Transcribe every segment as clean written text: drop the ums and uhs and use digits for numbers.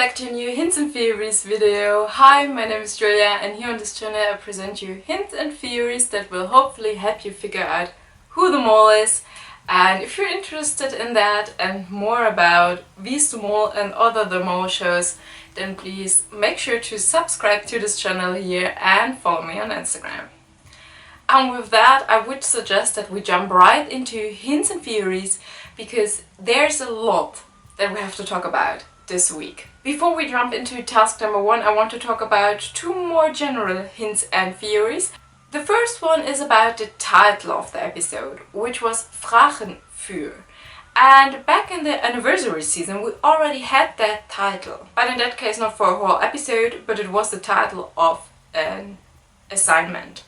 back to a new Hints and Theories video. Hi, my name is Julia and here on this channel I present you hints and theories that will hopefully help you figure out who the mole is. And if you're interested in that and more about Wie's the Mole and other the Mole shows, then please make sure to subscribe to this channel here and follow me on Instagram. And with that, I would suggest that we jump right into hints and theories because there's a lot that we have to talk about this week. Before we jump into task number 1, I want to talk about 2 more general hints and theories. The first one is about the title of the episode, which was Vragen für. And back in the anniversary season we already had that title. But in that case not for a whole episode, but it was the title of an assignment.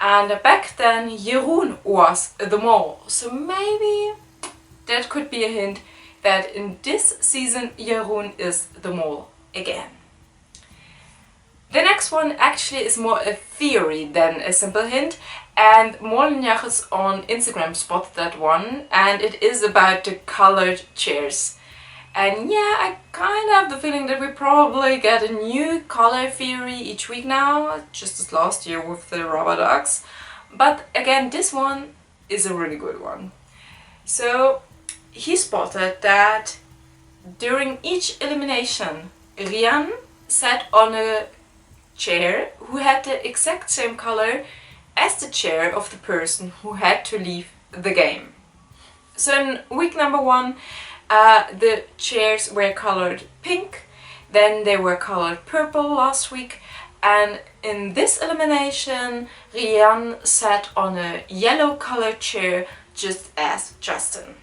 And back then Jeroen was the mole, so maybe that could be a hint that in this season Jeroen is the mole again. The next one actually is more a theory than a simple hint, and Molenjages on Instagram spotted that one, and it is about the colored chairs. And yeah, I kind of have the feeling that we probably get a new color theory each week now, just as last year with the rubber ducks. But again, this one is a really good one. So he spotted that during each elimination, Rian sat on a chair who had the exact same color as the chair of the person who had to leave the game. So in week number 1, the chairs were colored pink, then they were colored purple last week, and in this elimination Rian sat on a yellow colored chair just as Justin.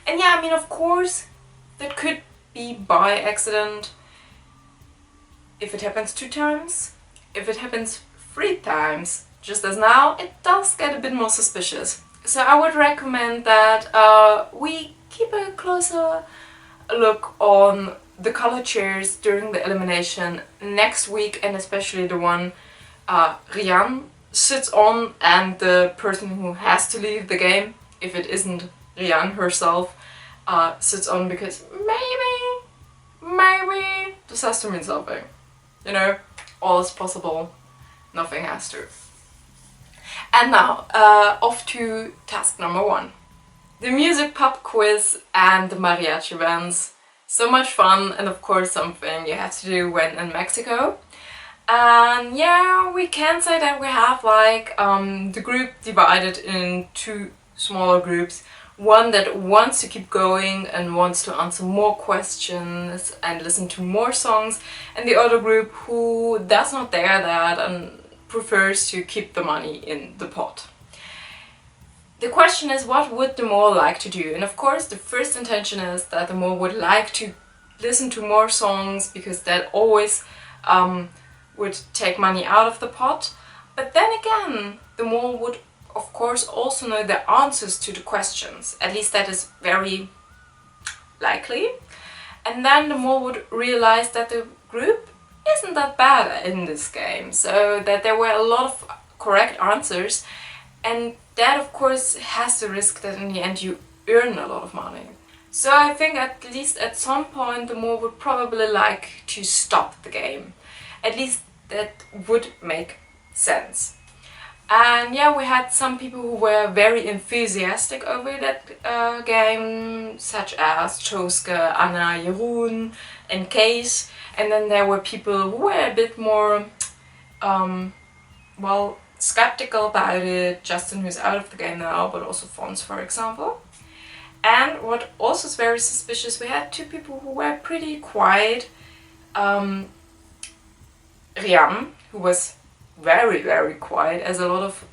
And yeah, I mean, of course, that could be by accident. If it happens 2 times, if it happens 3 times, just as now, it does get a bit more suspicious. So I would recommend that we keep a closer look on the color chairs during the elimination next week, and especially the one Rian sits on and the person who has to leave the game, if it isn't Rian herself, sits on, because maybe this has to mean something. You know, all is possible, nothing has to. And now, off to task number 1. The music pop quiz and the mariachi bands. So much fun, and of course something you have to do when in Mexico. And yeah, we can say that we have like the group divided in 2 smaller groups. One that wants to keep going and wants to answer more questions and listen to more songs, and the other group who does not dare that and prefers to keep the money in the pot. The question is, what would the mole like to do? And of course the first intention is that the mole would like to listen to more songs, because that always would take money out of the pot. But then again, the mole would of course also know the answers to the questions. At least that is very likely. And then the mole would realize that the group isn't that bad in this game, so that there were a lot of correct answers, and that of course has the risk that in the end you earn a lot of money. So I think at least at some point the mole would probably like to stop the game. At least that would make sense. And yeah, we had some people who were very enthusiastic over that game, such as Choske, Anna, Jeroen and Kees. And then there were people who were a bit more, skeptical about it. Justin, who's out of the game now, but also Fons, for example. And what also is very suspicious, we had 2 people who were pretty quiet. Rian, who was very, very quiet, as a lot of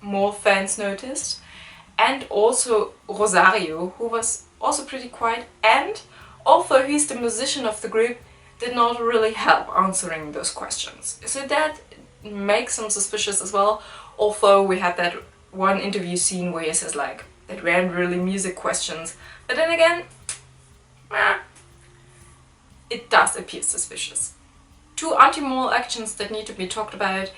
mole fans noticed, and also Rosario, who was also pretty quiet, and although he's the musician of the group, did not really help answering those questions. So that makes him suspicious as well, although we had that one interview scene where he says like that weren't really music questions, but then again, it does appear suspicious. 2 anti-mole actions that need to be talked about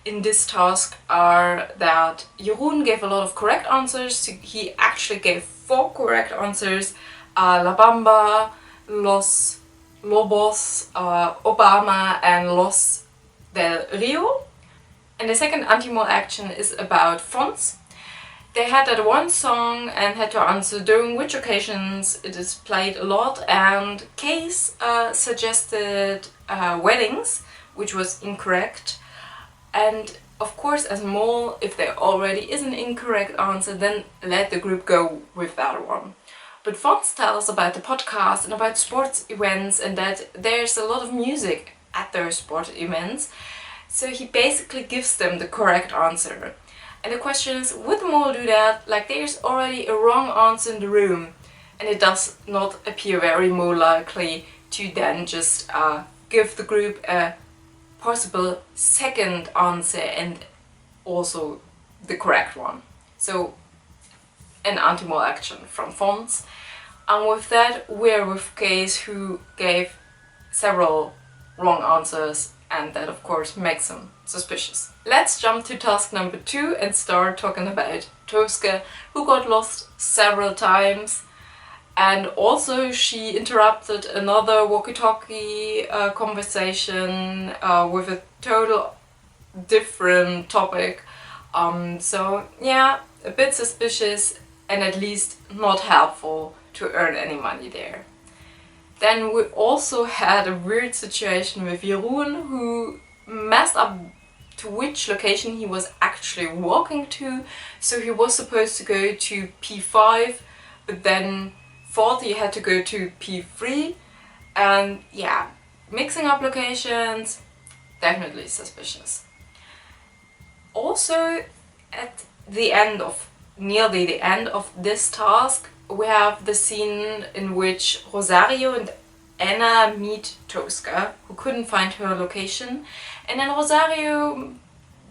in this task are that Jeroen gave a lot of correct answers. He actually gave 4 correct answers. La Bamba, Los Lobos, Obama and Los del Rio. And the second anti-mole action is about fonts. They had that one song and had to answer during which occasions it is played a lot, and Case suggested weddings, which was incorrect. And of course, as a mole, if there already is an incorrect answer, then let the group go with that one. But Fonts tells about the podcast and about sports events and that there's a lot of music at those sports events. So he basically gives them the correct answer. And the question is, would the mole do that? Like, there's already a wrong answer in the room, and it does not appear very mole likely to then just give the group a possible second answer and also the correct one. So an anti-mole action from Fonts. And with that, we're with Case, who gave several wrong answers, and that of course makes him suspicious. Let's jump to task number 2 and start talking about Tosca, who got lost several times, and also she interrupted another walkie-talkie conversation with a total different topic. So yeah, a bit suspicious and at least not helpful to earn any money there. Then we also had a weird situation with Jeroen, who messed up to which location he was actually walking to. So he was supposed to go to P5, but then thought he had to go to P3. And yeah, mixing up locations, definitely suspicious. Also, at the end of, nearly the end of this task, we have the scene in which Rosario and Anna meet Tosca, who couldn't find her location, and then Rosario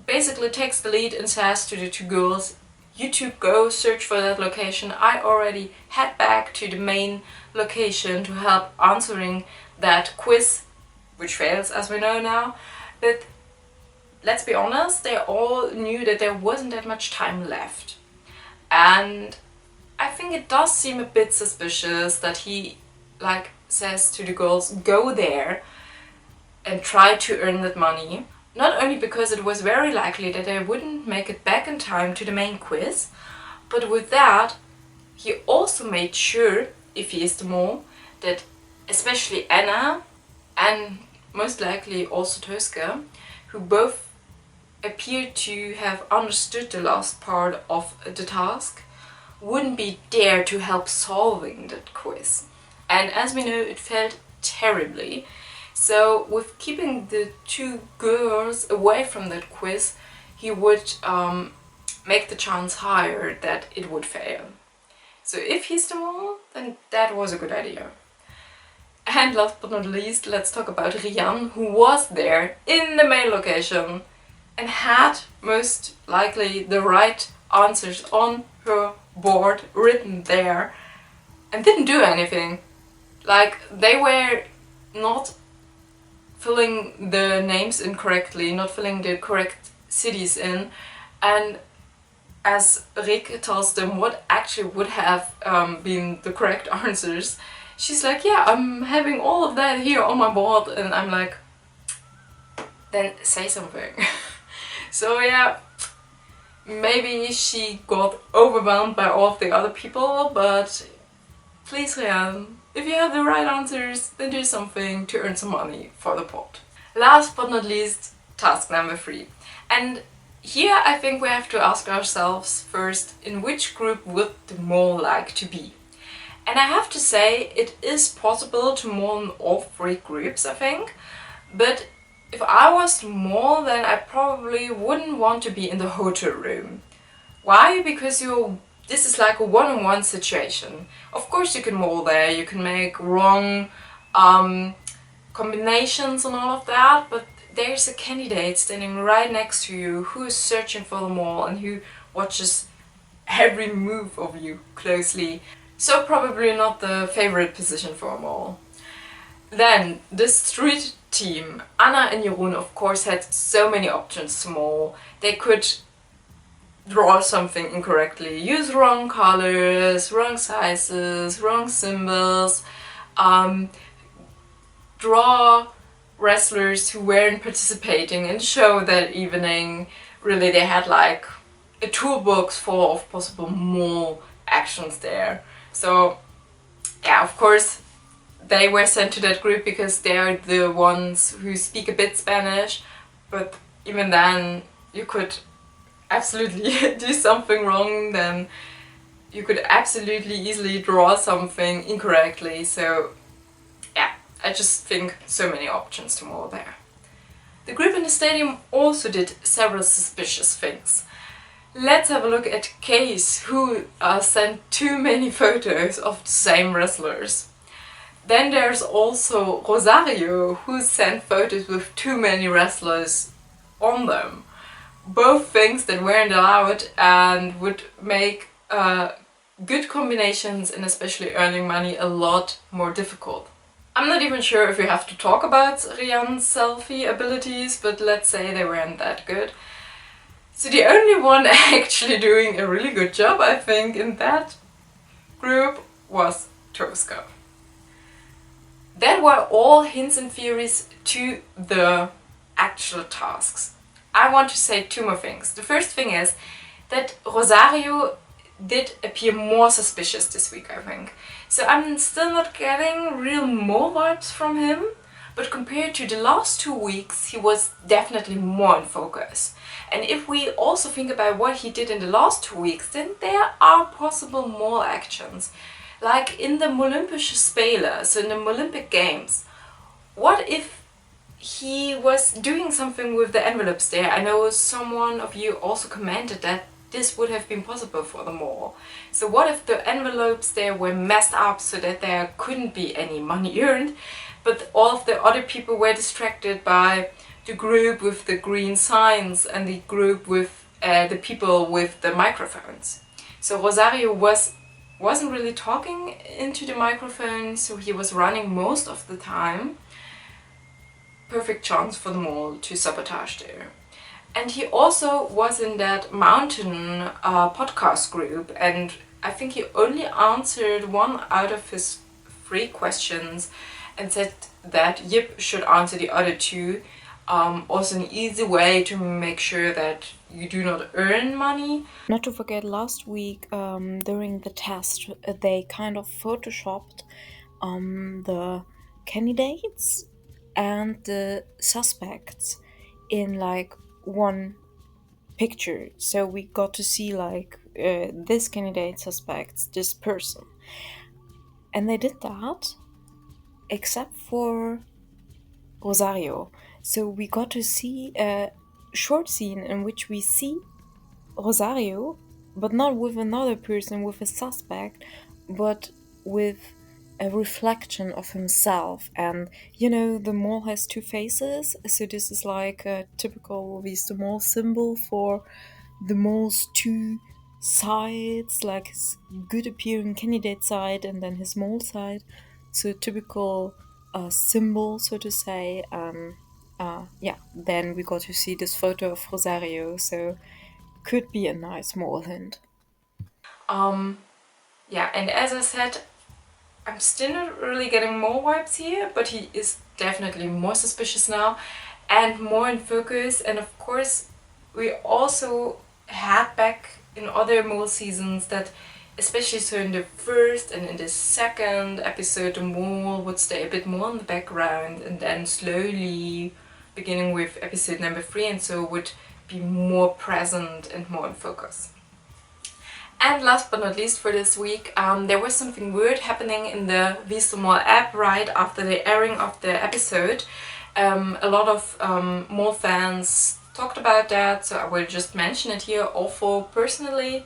basically takes the lead and says to the two girls, "You two go search for that location. I already head back to the main location to help answering that quiz," which fails as we know now. But let's be honest, they all knew that there wasn't that much time left. And I think it does seem a bit suspicious that he says to the girls, "Go there and try to earn that money." Not only because it was very likely that they wouldn't make it back in time to the main quiz, but with that he also made sure, if he is the mole, that especially Anna and most likely also Tosca, who both appeared to have understood the last part of the task, wouldn't be there to help solving that quiz. And as we know, it failed terribly. So with keeping the two girls away from that quiz, he would make the chance higher that it would fail. So if he's the mole, then that was a good idea. And last but not least, let's talk about Rian, who was there in the main location and had most likely the right answers on her board written there and didn't do anything. Like, they were not filling the names incorrectly, not filling the correct cities in, and as Rick tells them what actually would have been the correct answers, she's like, "Yeah, I'm having all of that here on my board," and I'm like, then say something. So yeah, maybe she got overwhelmed by all of the other people, but please, Rian, if you have the right answers, then do something to earn some money for the pot. Last but not least, task number 3. And here I think we have to ask ourselves first, in which group would the mole like to be? And I have to say, it is possible to mole in all 3 groups, I think. But if I was the mole, then I probably wouldn't want to be in the hotel room. Why? Because this is like a one-on-one situation. Of course you can mole there, you can make wrong combinations and all of that, but there's a candidate standing right next to you who is searching for the mole and who watches every move of you closely. So probably not the favorite position for a mole. Then the street team. Anna and Jeroen of course had so many options to mole. They could draw something incorrectly, use wrong colors, wrong sizes, wrong symbols, draw wrestlers who weren't participating in the show that evening. Really, they had like a toolbox full of possible mole actions there. So yeah, of course they were sent to that group because they are the ones who speak a bit Spanish, but even then you could absolutely do something wrong, then you could absolutely easily draw something incorrectly. So yeah, I just think so many options to mole there. The group in the stadium also did several suspicious things. Let's have a look at Case, who sent too many photos of the same wrestlers. Then there's also Rosario, who sent photos with too many wrestlers on them. Both things that weren't allowed and would make good combinations and especially earning money a lot more difficult. I'm not even sure if we have to talk about Rian's selfie abilities, but let's say they weren't that good. So the only one actually doing a really good job, I think, in that group was Tosca. That were all hints and theories to the actual tasks. I want to say two more things. The first thing is that Rosario did appear more suspicious this week, I think. So I'm still not getting real mole vibes from him, but compared to the last 2 weeks, he was definitely more in focus. And if we also think about what he did in the last 2 weeks, then there are possible mole actions. Like in the Olympische Spelen, so in the Olympic Games, what if he was doing something with the envelopes there? I know someone of you also commented that this would have been possible for them all. So what if the envelopes there were messed up so that there couldn't be any money earned, but all of the other people were distracted by the group with the green signs and the group with the people with the microphones. So Rosario wasn't really talking into the microphone, so he was running most of the time. Perfect chance for them all to sabotage there. And he also was in that mountain podcast group, and I think he only answered 1 out of his 3 questions and said that Yip should answer the other 2. Also an easy way to make sure that you do not earn money. Not to forget, last week during the test, they kind of photoshopped the candidates and the suspects in like one picture. So we got to see like this candidate suspects this person. And they did that except for Rosario. So we got to see a short scene in which we see Rosario, but not with another person, with a suspect, but with a reflection of himself. And you know, the mole has 2 faces, so this is like a typical the mole symbol for the mole's 2 sides, like his good appearing candidate side and then his mole side. So typical symbol, so to say. Yeah, then we got to see this photo of Rosario, so could be a nice mole hint. Yeah, and as I said, I'm still not really getting mole vibes here, but he is definitely more suspicious now and more in focus. And of course, we also had back in other mole seasons that, especially so in the first and in the second episode, the mole would stay a bit more in the background and then slowly, beginning with episode number 3 and so, would be more present and more in focus. And last but not least for this week, there was something weird happening in the WIDM app right after the airing of the episode. A lot of mole fans talked about that, so I will just mention it here. Although personally,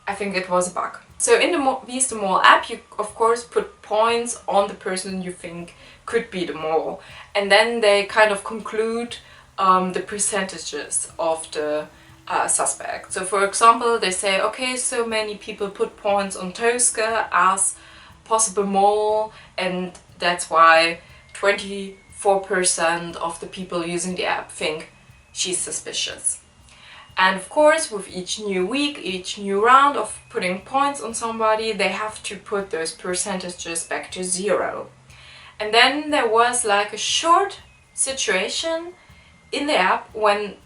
I think it was a bug. So in the WIDM app, you of course put points on the person you think could be the mole, and then they kind of conclude the percentages of the suspect. So for example, they say, okay, so many people put points on Tosca as possible mole, and that's why 24% of the people using the app think she's suspicious. And of course, with each new week, each new round of putting points on somebody, they have to put those percentages back to 0. And then there was like a short situation in the app when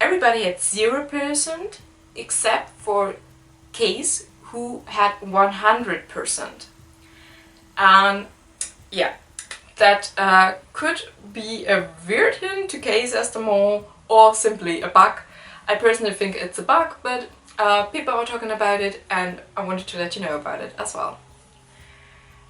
everybody had 0% except for Case, who had 100%. And yeah, that could be a weird hint to Case as the mole, or simply a bug. I personally think it's a bug, but people are talking about it and I wanted to let you know about it as well.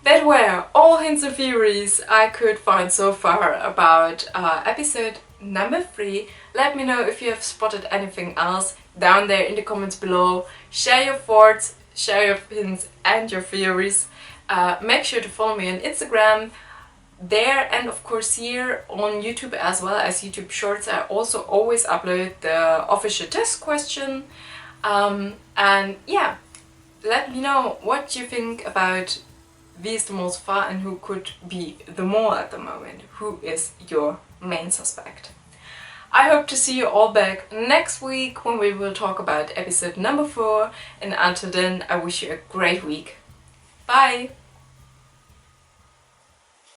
That were all hints and theories I could find so far about episode number 3. Let me know if you have spotted anything else down there in the comments below. Share your thoughts, share your hints and your theories. Make sure to follow me on Instagram there, and of course here on YouTube as well as YouTube Shorts. I also always upload the official test question. And yeah, let me know what you think about Wie is the mole so far and who could be the mole at the moment. Who is your main suspect? I hope to see you all back next week when we will talk about episode number 4, and until then I wish you a great week. Bye!